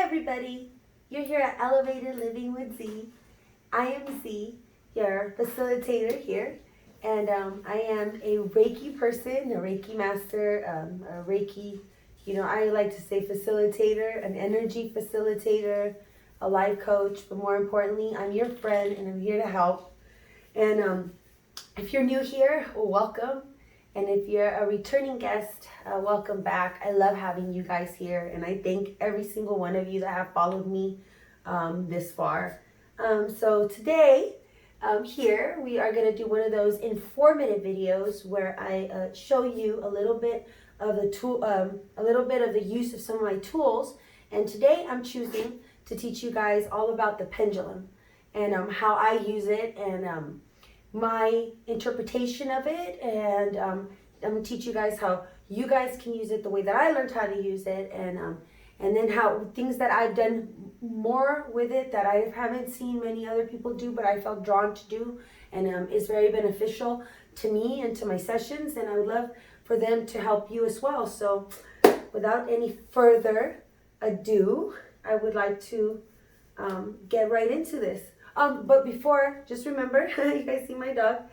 everybody, you're here at Elevated Living with Z. I am Z, your facilitator here, and I am a Reiki person, a Reiki master, a Reiki, I like to say facilitator, an energy facilitator, a life coach, but more importantly, I'm your friend and I'm here to help. And if you're new here, welcome. And if you're a returning guest, welcome back. I love having you guys here, and I thank every single one of you that have followed me this far. So today, here, we are going to do one of those informative videos where I show you a little bit of the tool, a little bit of the use of some of my tools. And today, I'm choosing to teach you guys all about the pendulum and how I use it and my interpretation of it, and I'm going to teach you guys how you guys can use it the way that I learned how to use it, and then how things that I've done more with it that I haven't seen many other people do, but I felt drawn to do, and is very beneficial to me and to my sessions, and I would love for them to help you as well. So without any further ado, I would like to get right into this. But before, just remember, you guys see my dog.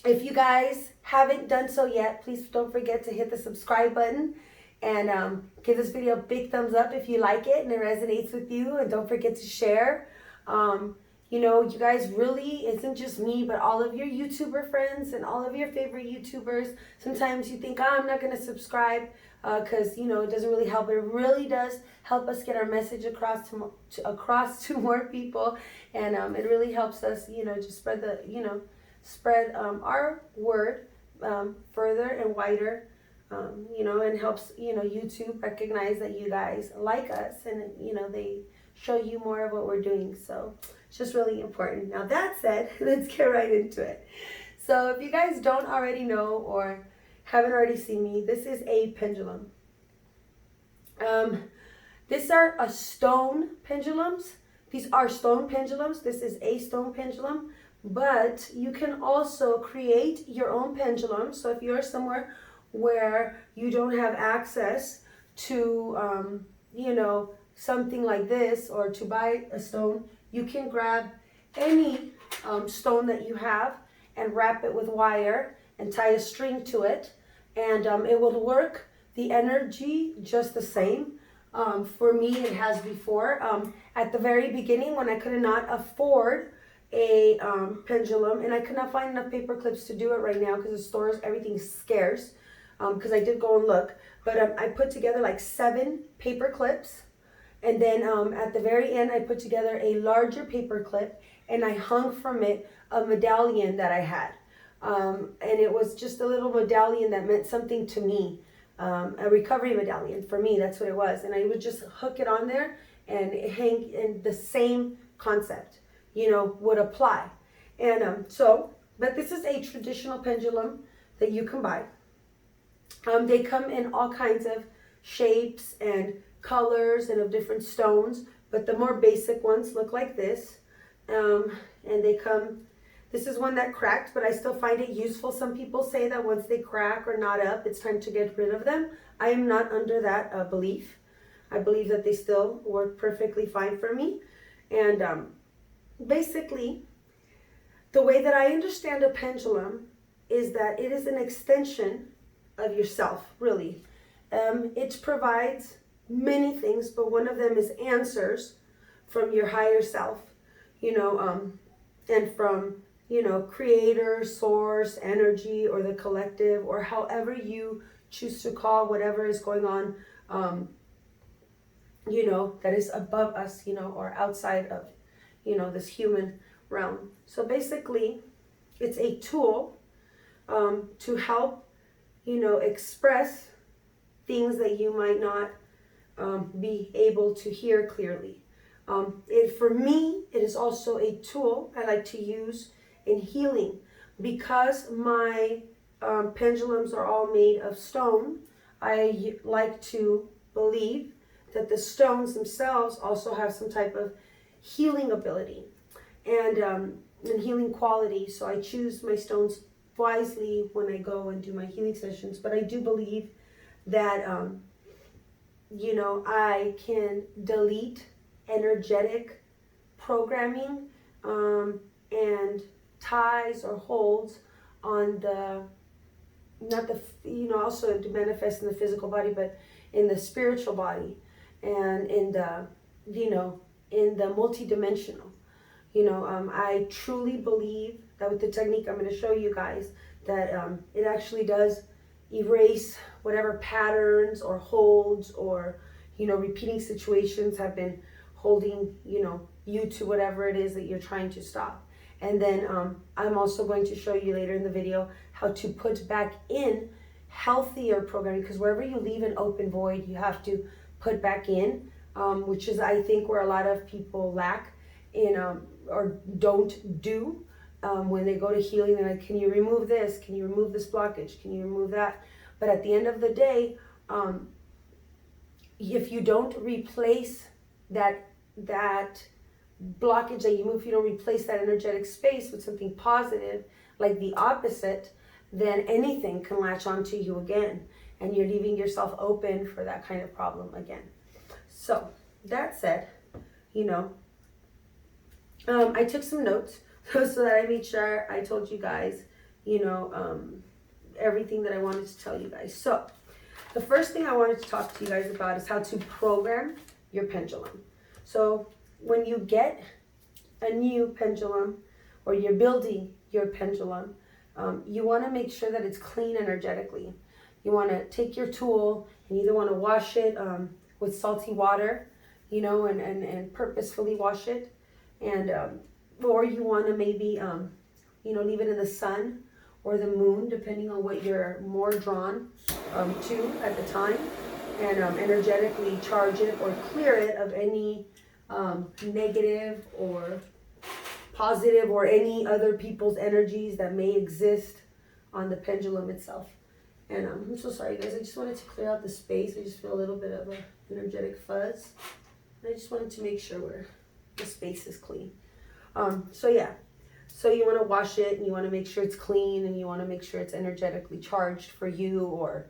If you guys haven't done so yet, please don't forget to hit the subscribe button and give this video a big thumbs up if you like it and it resonates with you. And don't forget to share. You guys really, isn't just me, but all of your YouTuber friends and all of your favorite YouTubers. Sometimes you think, I'm not going to subscribe because, it doesn't really help. But it really does help us get our message across to more people. And it really helps us, just spread our word further and wider, and helps, YouTube recognize that you guys like us and, they show you more of what we're doing. So it's just really important. Now that said, let's get right into it. So if you guys don't already know or haven't already seen me, this is a pendulum. These are stone pendulums. These are stone pendulums. This is a stone pendulum, but you can also create your own pendulum. So if you're somewhere where you don't have access to, something like this, or to buy a stone, you can grab any stone that you have and wrap it with wire and tie a string to it, and it will work the energy just the same. For me, it has before. At the very beginning, when I could not afford a pendulum, and I could not find enough paper clips to do it right now because the stores, everything's scarce, because I did go and look, but I put together like 7 paper clips. And then at the very end, I put together a larger paper clip, and I hung from it a medallion that I had. And it was just a little medallion that meant something to me, a recovery medallion. For me, that's what it was. And I would just hook it on there and hang, and the same concept, would apply. And but this is a traditional pendulum that you can buy. They come in all kinds of shapes and colors and of different stones, but the more basic ones look like this, and they come, this is one that cracked, but I still find it useful. Some people say that once they crack or knot up, it's time to get rid of them. I am not under that belief. I believe that they still work perfectly fine for me. And basically, the way that I understand a pendulum is that it is an extension of yourself, really. It provides many things, but one of them is answers from your higher self, and from, creator, source, energy, or the collective, or however you choose to call whatever is going on, that is above us, or outside of, this human realm. So basically, it's a tool to help, express things that you might not be able to hear clearly. For me, it is also a tool I like to use in healing, because my pendulums are all made of stone. I like to believe that the stones themselves also have some type of healing ability and healing quality. So I choose my stones wisely when I go and do my healing sessions. But I do believe that I can delete energetic programming and ties or holds on the, not the, also to manifest in the physical body, but in the spiritual body and in the, in the multidimensional. I truly believe that with the technique I'm going to show you guys, that it actually does erase whatever patterns or holds or, repeating situations have been holding, you to whatever it is that you're trying to stop. And then I'm also going to show you later in the video how to put back in healthier programming, because wherever you leave an open void, you have to put back in, which is, I think, where a lot of people lack in or don't do when they go to healing. They're like, can you remove this? Can you remove this blockage? Can you remove that? But at the end of the day, if you don't replace that blockage that you move, if you don't replace that energetic space with something positive, like the opposite, then anything can latch onto you again, and you're leaving yourself open for that kind of problem again. So that said, I took some notes so that I made sure I told you guys, everything that I wanted to tell you guys. So the first thing I wanted to talk to you guys about is how to program your pendulum. So when you get a new pendulum or you're building your pendulum, you want to make sure that it's clean energetically. You want to take your tool and either want to wash it with salty water, and purposefully wash it, and or you want to maybe leave it in the sun or the moon, depending on what you're more drawn to at the time, and energetically charge it or clear it of any negative or positive or any other people's energies that may exist on the pendulum itself. And I'm so sorry, guys. I just wanted to clear out the space. I just feel a little bit of an energetic fuzz. And I just wanted to make sure the space is clean. So you want to wash it, and you want to make sure it's clean, and you want to make sure it's energetically charged for you, or,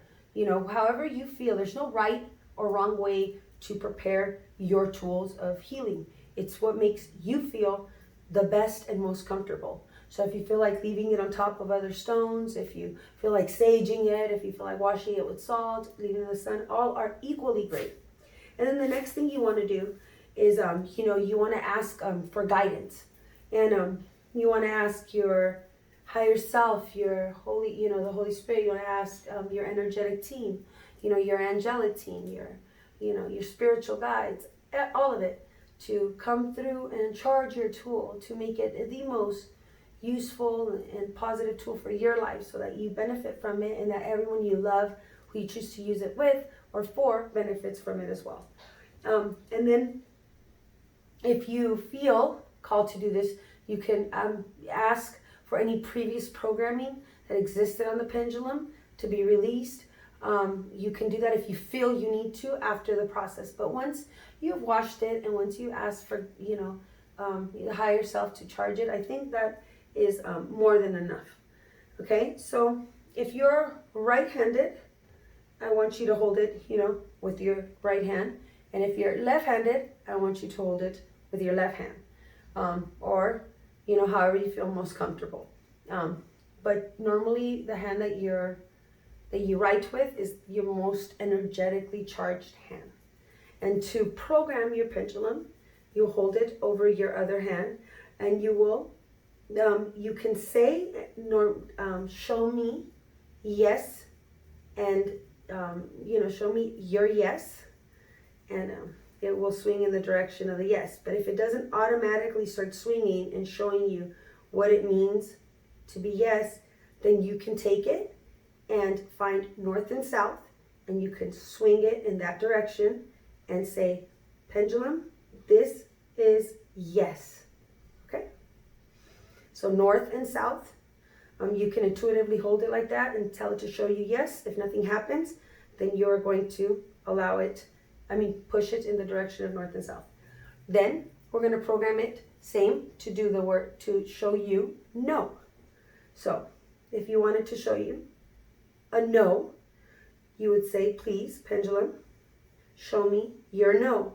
however you feel. There's no right or wrong way to prepare your tools of healing. It's what makes you feel the best and most comfortable. So if you feel like leaving it on top of other stones, if you feel like saging it, if you feel like washing it with salt, leaving it in the sun, all are equally great. And then the next thing you want to do is, you want to ask for guidance. And you want to ask your higher self, your holy, the Holy Spirit. You want to ask your energetic team, your angelic team, your spiritual guides, all of it, to come through and charge your tool to make it the most useful and positive tool for your life, so that you benefit from it, and that everyone you love, who you choose to use it with or for, benefits from it as well. And then if you feel called to do this, you can ask for any previous programming that existed on the pendulum to be released. You can do that if you feel you need to after the process. But once you've washed it and once you ask for, the higher self to charge it, I think that is more than enough. Okay, so if you're right-handed, I want you to hold it, with your right hand. And if you're left-handed, I want you to hold it with your left hand. Or, however you feel most comfortable. But normally the hand that you write with is your most energetically charged hand. And to program your pendulum, you hold it over your other hand, and you will, you can say, show me yes, and, show me your yes, and it will swing in the direction of the yes. But if it doesn't automatically start swinging and showing you what it means to be yes, then you can take it and find north and south, and you can swing it in that direction and say, pendulum, this is yes. Okay? So north and south, you can intuitively hold it like that and tell it to show you yes. If nothing happens, then you're going to allow it, push it in the direction of north and south. Then we're going to program it same to do the work to show you no. So if you wanted to show you a no, you would say, please, pendulum, show me your no.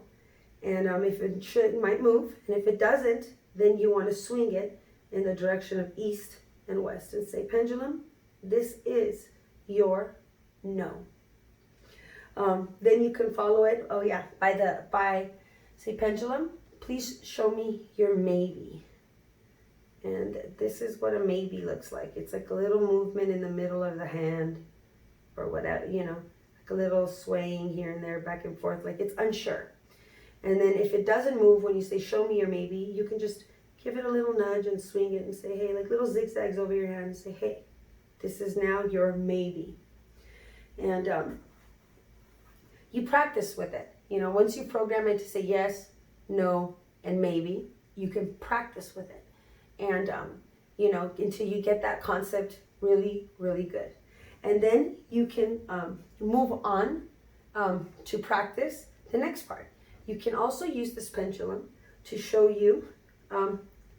And if it should, it might move. And if it doesn't, then you want to swing it in the direction of east and west and say, pendulum, this is your no. Then you can follow it, by say, pendulum, please show me your maybe. And this is what a maybe looks like. It's like a little movement in the middle of the hand or whatever, like a little swaying here and there, back and forth, like it's unsure. And then if it doesn't move, when you say, show me your maybe, you can just give it a little nudge and swing it and say, hey, like little zigzags over your hand and say, hey, this is now your maybe. And you practice with it. Once you program it to say yes, no, and maybe, you can practice with it. And, until you get that concept really, really good. And then you can move on to practice the next part. You can also use this pendulum to show you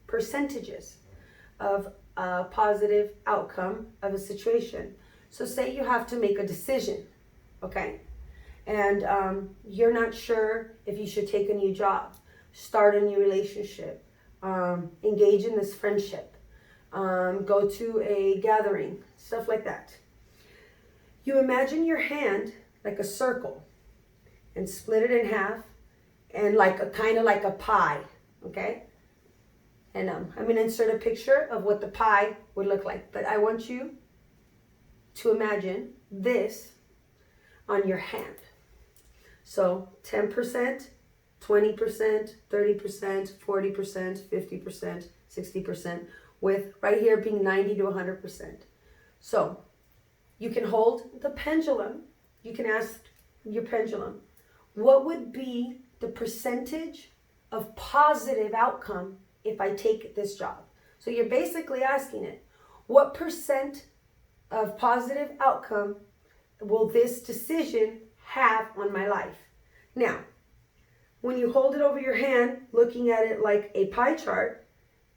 percentages of a positive outcome of a situation. So say you have to make a decision, okay? And you're not sure if you should take a new job, start a new relationship, engage in this friendship, go to a gathering, stuff like that. You imagine your hand like a circle and split it in half and kind of like a pie, okay? And I'm going to insert a picture of what the pie would look like. But I want you to imagine this on your hand. So 10%, 20%, 30%, 40%, 50%, 60%, with right here being 90 to 100%. So you can hold the pendulum. You can ask your pendulum, what would be the percentage of positive outcome if I take this job? So you're basically asking it, what percent of positive outcome will this decision have on my life? Now, when you hold it over your hand, looking at it like a pie chart,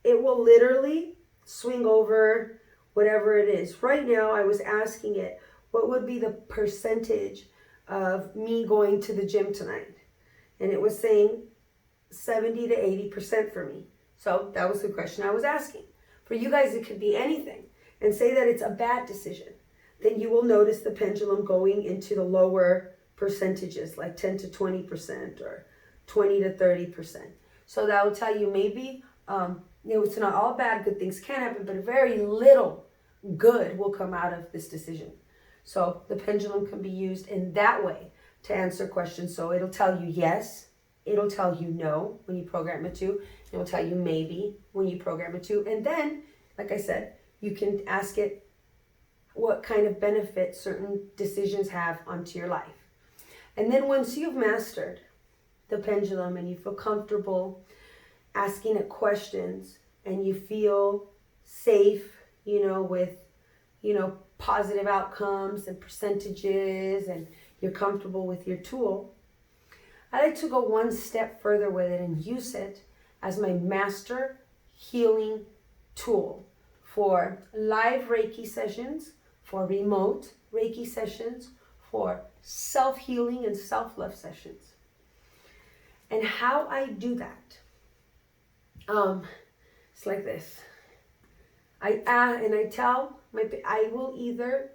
it will literally swing over whatever it is. Right now, I was asking it, what would be the percentage of me going to the gym tonight? And it was saying 70 to 80% for me. So that was the question I was asking. For you guys, it could be anything. And say that it's a bad decision. Then you will notice the pendulum going into the lower percentages, like 10 to 20% or 20 to 30%. So that will tell you maybe, it's not all bad, good things can happen, but very little good will come out of this decision. So the pendulum can be used in that way to answer questions. So it'll tell you yes, it'll tell you no when you program it to, it'll tell you maybe when you program it to, and then, like I said, you can ask it what kind of benefit certain decisions have onto your life. And then once you've mastered the pendulum and you feel comfortable asking it questions and you feel safe, with, positive outcomes and percentages, and you're comfortable with your tool, I like to go one step further with it and use it as my master healing tool for live Reiki sessions, for remote Reiki sessions, for self-healing and self-love sessions. And how I do that, it's like this. I will either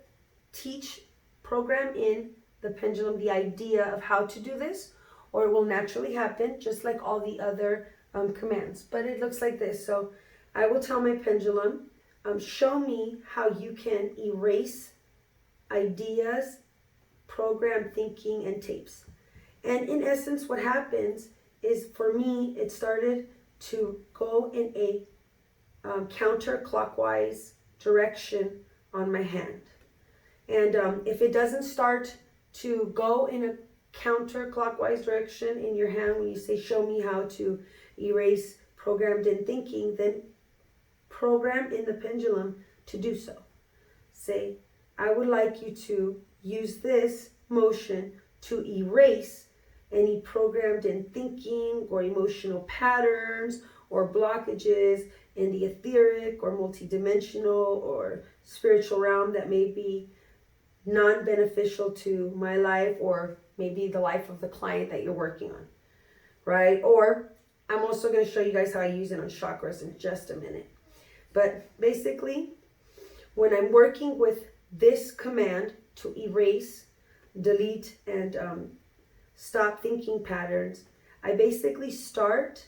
program in the pendulum the idea of how to do this, or it will naturally happen just like all the other commands. But it looks like this. So I will tell my pendulum, show me how you can erase ideas, program thinking, and tapes. And in essence, what happens is, for me, it started to go in a counterclockwise direction on my hand. And if it doesn't start to go in a counterclockwise direction in your hand when you say, show me how to erase programmed in thinking, then program in the pendulum to do so. Say, I would like you to use this motion to erase any programmed in thinking or emotional patterns or blockages in the etheric or multidimensional or spiritual realm that may be non-beneficial to my life or maybe the life of the client that you're working on, right? Or I'm also going to show you guys how I use it on chakras in just a minute. But basically, when I'm working with this command to erase, delete, and stop thinking patterns, I basically start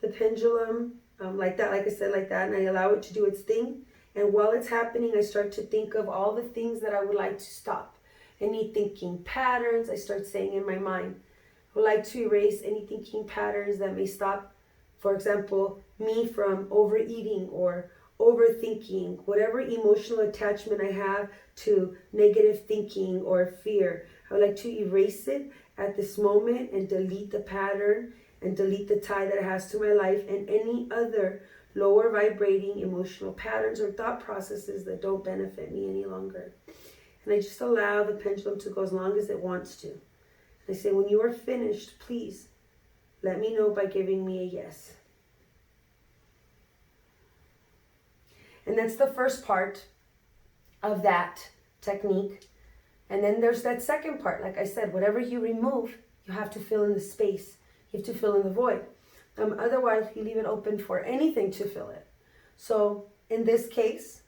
the pendulum like that, like I said, like that, and I allow it to do its thing. And while it's happening, I start to think of all the things that I would like to stop. Any thinking patterns, I start saying in my mind, I would like to erase any thinking patterns that may stop, for example, me from overeating or overthinking, whatever emotional attachment I have to negative thinking or fear. I would like to erase it at this moment and delete the pattern and delete the tie that it has to my life and any other lower vibrating emotional patterns or thought processes that don't benefit me any longer. And I just allow the pendulum to go as long as it wants to. I say, when you are finished, please let me know by giving me a yes. And that's the first part of that technique. And then there's that second part. Like I said, whatever you remove, you have to fill in the space. You have to fill in the void. Otherwise, you leave it open for anything to fill it. So in this case,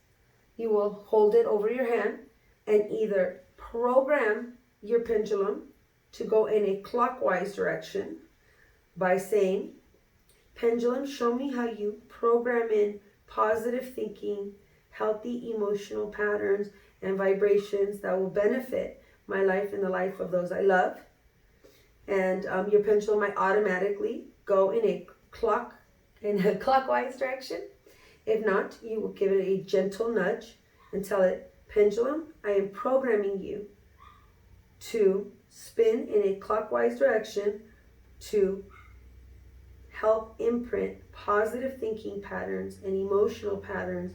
you will hold it over your hand and either program your pendulum to go in a clockwise direction by saying, pendulum, show me how you program in positive thinking, healthy emotional patterns, and vibrations that will benefit my life and the life of those I love. And your pendulum might automatically go in a clockwise direction. If not, you will give it a gentle nudge and tell it, pendulum, I am programming you to spin in a clockwise direction to help imprint positive thinking patterns and emotional patterns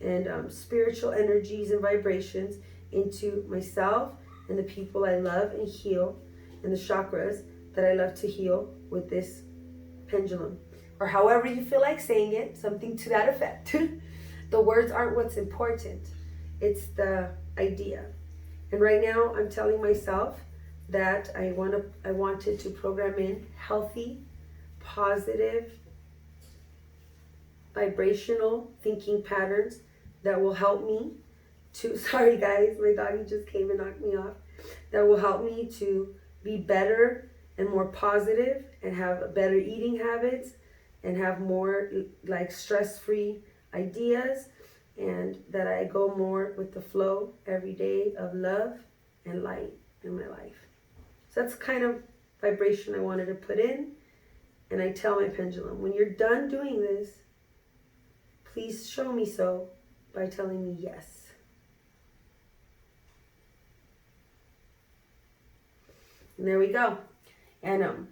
and spiritual energies and vibrations into myself and the people I love and heal and the chakras that I love to heal with this pendulum. Or however you feel like saying it, something to that effect. The words aren't what's important. It's the idea. And right now I'm telling myself that I wanted to program in healthy, positive, vibrational thinking patterns that will help me to, sorry guys, my doggy just came and knocked me off, that will help me to be better and more positive and have better eating habits and have more like stress-free ideas, and that I go more with the flow every day of love and light in my life. So that's kind of vibration I wanted to put in. And I tell my pendulum, when you're done doing this, please show me so by telling me yes. And there we go. And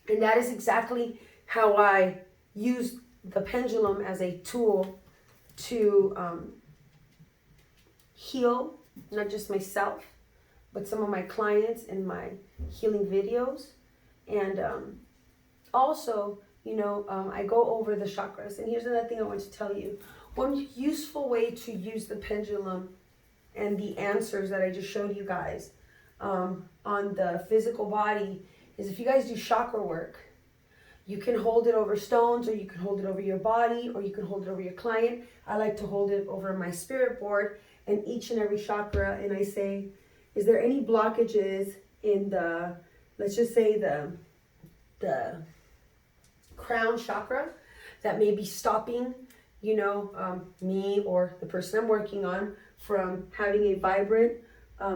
that is exactly how I use the pendulum as a tool to heal not just myself, but some of my clients in my healing videos. And also, I go over the chakras. And here's another thing I want to tell you. One useful way to use the pendulum and the answers that I just showed you guys on the physical body is if you guys do chakra work, you can hold it over stones, or you can hold it over your body, or you can hold it over your client. I like to hold it over my spirit board and each and every chakra, and I say, is there any blockages in the, let's just say the crown chakra that may be stopping, me or the person I'm working on from having a vibrant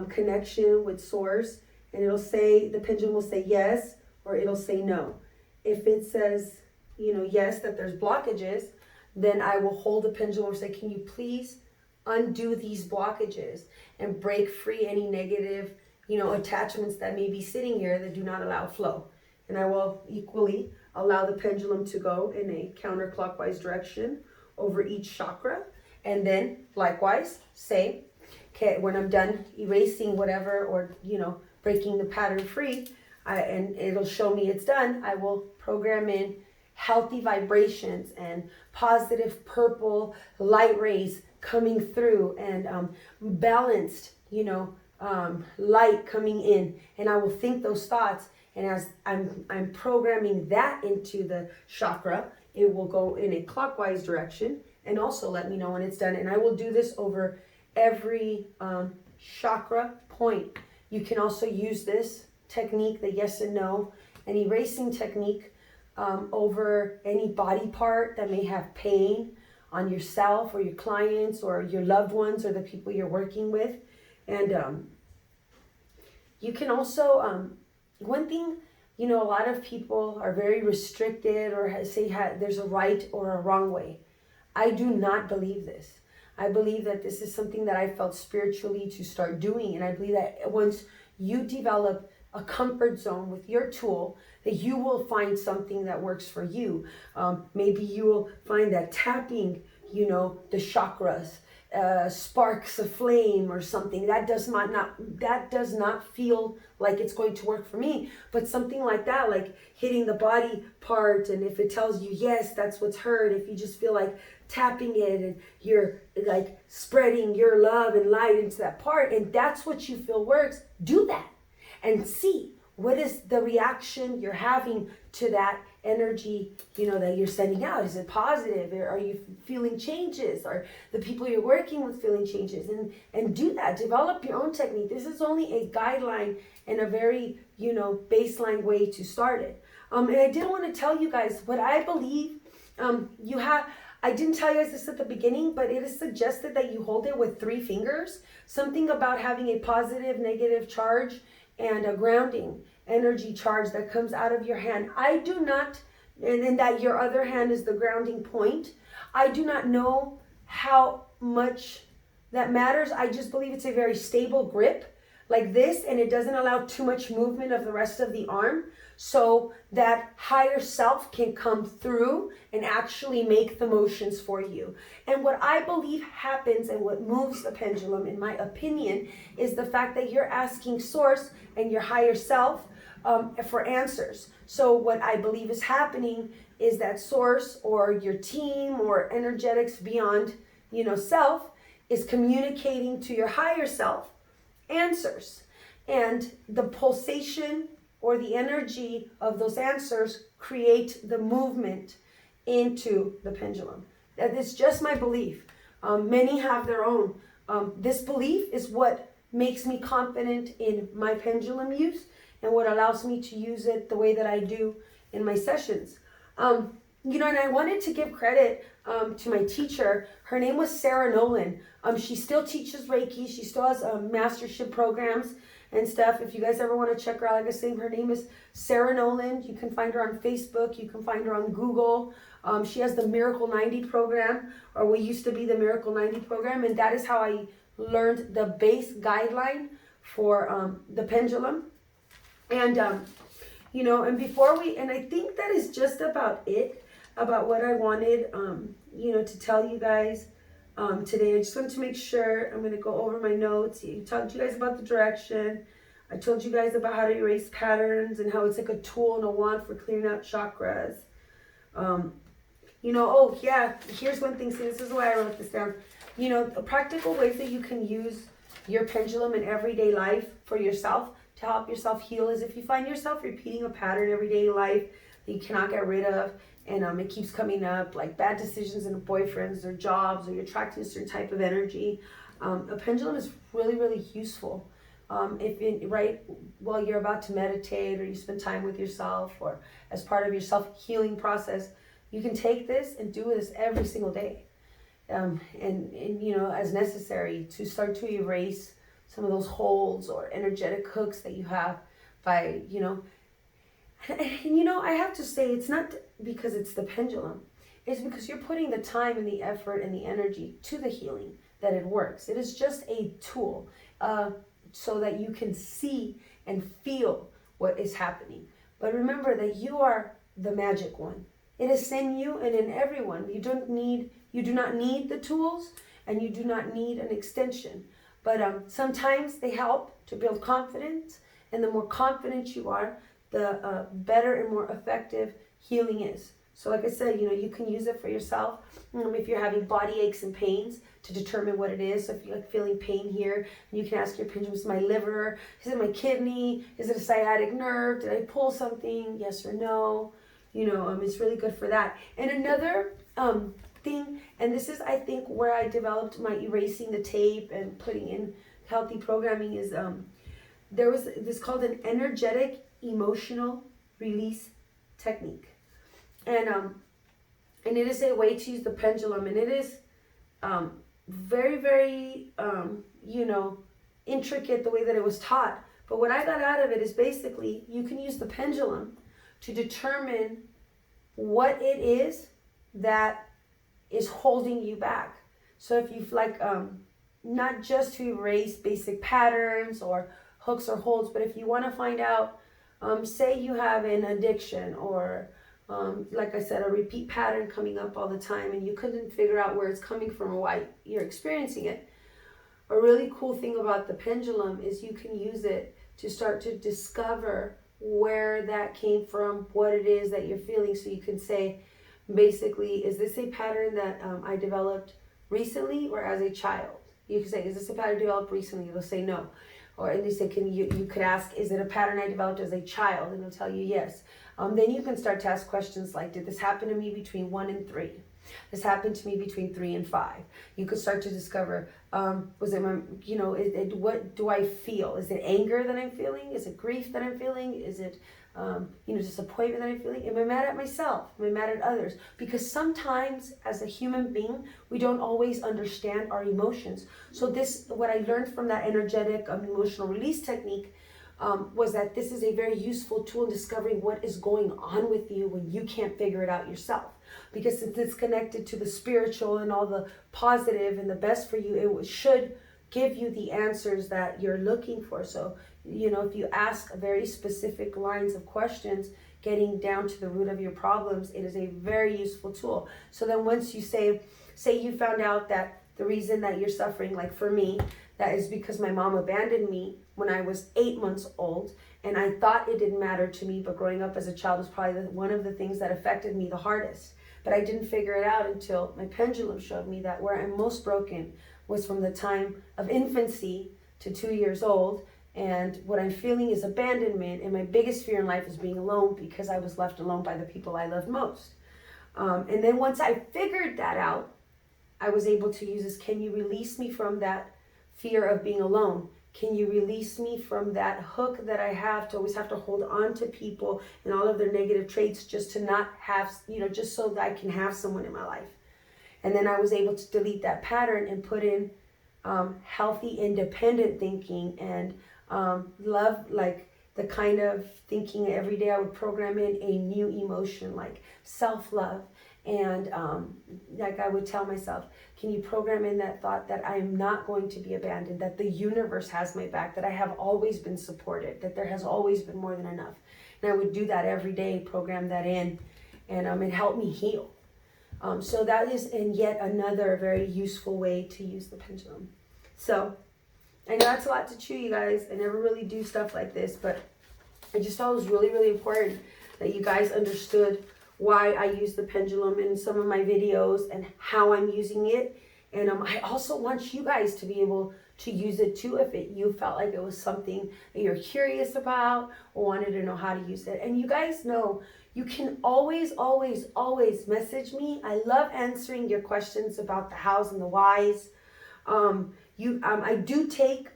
connection with source? And it'll say, the pendulum will say yes, or it'll say no. If it says, yes, that there's blockages, then I will hold the pendulum and say, can you please undo these blockages and break free any negative, attachments that may be sitting here that do not allow flow. And I will equally allow the pendulum to go in a counterclockwise direction over each chakra. And then likewise say, okay, when I'm done erasing whatever, or, breaking the pattern free, and it'll show me it's done, I will program in healthy vibrations and positive purple light rays coming through, and balanced, light coming in, and I will think those thoughts. And as I'm programming that into the chakra, it will go in a clockwise direction and also let me know when it's done. And I will do this over every chakra point. You can also use this technique, the yes and no, an erasing technique over any body part that may have pain on yourself or your clients or your loved ones or the people you're working with. And you can also, one thing, you know, a lot of people are very restricted or say there's a right or a wrong way. I do not believe this. I believe that this is something that I felt spiritually to start doing. And I believe that once you develop a comfort zone with your tool, that you will find something that works for you. Maybe you will find that tapping, you know, the chakras, sparks a flame or something. That does not feel like it's going to work for me. But something like that, like hitting the body part, and if it tells you yes, that's what's heard. If you just feel like tapping it and you're like spreading your love and light into that part, and that's what you feel works, do that and see what is the reaction you're having to that energy, you know, that you're sending out. Is it positive? Or are you feeling changes? Are the people you're working with feeling changes? And do that. Develop your own technique. This is only a guideline and a very, you know, baseline way to start it. And I did want to tell you guys what I believe you have. I didn't tell you guys this at the beginning, but it is suggested that you hold it with 3 fingers. Something about having a positive, negative charge and a grounding energy charge that comes out of your hand. I do not, and that your other hand is the grounding point. I do not know how much that matters. I just believe it's a very stable grip like this, and it doesn't allow too much movement of the rest of the arm, so that higher self can come through and actually make the motions for you. And what I believe happens and what moves the pendulum, in my opinion, is the fact that you're asking source and your higher self for answers. So what I believe is happening is that source or your team or energetics beyond, you know, self is communicating to your higher self answers. And the pulsation or the energy of those answers create the movement into the pendulum. That is just my belief. Many have their own. This belief is what makes me confident in my pendulum use and what allows me to use it the way that I do in my sessions. You know, and I wanted to give credit to my teacher. Her name was Sarah Nolan. She still teaches Reiki. She still has mastership programs and stuff. If you guys ever want to check her out, like I say, her name is Sarah Nolan. You can find her on Facebook. You can find her on Google. She has the Miracle 90 program, or what used to be the Miracle 90 program, and that is how I learned the base guideline for the pendulum. And you know, and and I think that is just about it, about what I wanted, you know, to tell you guys today. I just wanted to make sure, I'm going to go over my notes. I talked to you guys about the direction. I told you guys about how to erase patterns and how it's like a tool and a wand for clearing out chakras. You know, oh yeah, here's one thing. See, this is why I wrote this down. You know, the practical ways that you can use your pendulum in everyday life for yourself to help yourself heal is if you find yourself repeating a pattern everyday life that you cannot get rid of, and it keeps coming up, like bad decisions in boyfriends or jobs, or you're attracting a certain type of energy. A pendulum is really, really useful. Right while you're about to meditate, or you spend time with yourself, or as part of your self-healing process, you can take this and do this every single day. And you know, as necessary to start to erase some of those holes or energetic hooks that you have by, you know, and you know, I have to say, it's not because it's the pendulum. It's because you're putting the time and the effort and the energy to the healing that it works. It is just a tool so that you can see and feel what is happening. But remember that you are the magic one. It is in you and in everyone. You do not need the tools, and you do not need an extension. But sometimes they help to build confidence, and the more confident you are, the better and more effective healing is. So like I said, you can use it for yourself. If you're having body aches and pains, to determine what it is. So if you're like feeling pain here, you can ask your pendulum, is it my liver? Is it my kidney? Is it a sciatic nerve? Did I pull something? Yes or no? It's really good for that. And another thing, and this is, I think, where I developed my erasing the tape and putting in healthy programming is there was this called an energetic emotional release technique. And it is a way to use the pendulum, and it is very, very, intricate the way that it was taught. But what I got out of it is basically you can use the pendulum to determine what it is that is holding you back. So if you've not just to erase basic patterns or hooks or holds, but if you want to find out, say you have an addiction or like I said, a repeat pattern coming up all the time and you couldn't figure out where it's coming from or why you're experiencing it. A really cool thing about the pendulum is you can use it to start to discover where that came from, what it is that you're feeling. So you can say, basically, is this a pattern that I developed recently or as a child? You can say, is this a pattern developed recently? They'll say no. And they say, you could ask, is it a pattern I developed as a child? And they'll tell you yes. Then you can start to ask questions like, did this happen to me between 1 and 3? This happened to me between 3 and 5. You could start to discover, was it my, what do I feel? Is it anger that I'm feeling? Is it grief that I'm feeling? Is it, disappointment that I'm feeling? Am I mad at myself? Am I mad at others? Because sometimes as a human being, we don't always understand our emotions. So what I learned from that energetic emotional release technique was that this is a very useful tool in discovering what is going on with you when you can't figure it out yourself. Because since it's connected to the spiritual and all the positive and the best for you, it should give you the answers that you're looking for. So, if you ask very specific lines of questions, getting down to the root of your problems, it is a very useful tool. So then once you say you found out that the reason that you're suffering, like for me, that is because my mom abandoned me when I was 8 months old, and I thought it didn't matter to me, but growing up as a child was probably one of the things that affected me the hardest. But I didn't figure it out until my pendulum showed me that where I'm most broken was from the time of infancy to 2 years old, and what I'm feeling is abandonment, and my biggest fear in life is being alone because I was left alone by the people I loved most. And then once I figured that out, I was able to use this, can you release me from that fear of being alone? Can you release me from that hook that I have to always have to hold on to people and all of their negative traits just to not have, just so that I can have someone in my life? And then I was able to delete that pattern and put in healthy, independent thinking and love, like the kind of thinking every day I would program in a new emotion like self-love. And like I would tell myself, can you program in that thought that I am not going to be abandoned, that the universe has my back, that I have always been supported, that there has always been more than enough. And I would do that every day, program that in, and it helped me heal. So that is yet another very useful way to use the pendulum. So I know that's a lot to chew, you guys. I never really do stuff like this, but I just thought it was really, really important that you guys understood why I use the pendulum in some of my videos and how I'm using it. And I also want you guys to be able to use it too if you felt like it was something that you're curious about or wanted to know how to use it. And you guys know you can always, always, always message me. I love answering your questions about the hows and the whys. I do take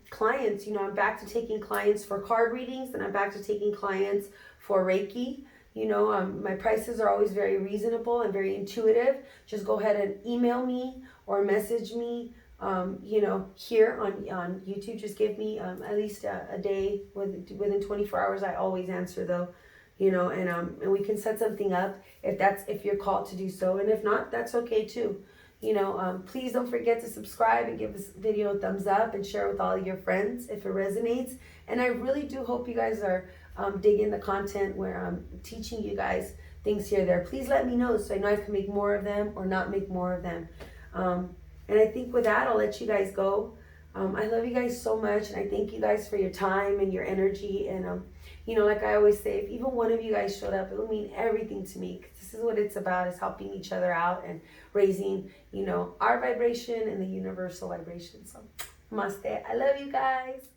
clients. I'm back to taking clients for card readings, and I'm back to taking clients for Reiki. My prices are always very reasonable and very intuitive. Just go ahead and email me or message me, here on YouTube. Just give me at least a day. Within 24 hours, I always answer though, and we can set something up if you're called to do so. And if not, that's okay too. Please don't forget to subscribe and give this video a thumbs up and share with all of your friends if it resonates. And I really do hope you guys are digging the content where I'm teaching you guys things here or there. Please let me know so I know I can make more of them or not make more of them. And I think with that, I'll let you guys go. I love you guys so much, and I thank you guys for your time and your energy. And, you know, like I always say, if even one of you guys showed up, it would mean everything to me. 'Cause this is what it's about, is helping each other out and raising, you know, our vibration and the universal vibration. So, namaste. I love you guys.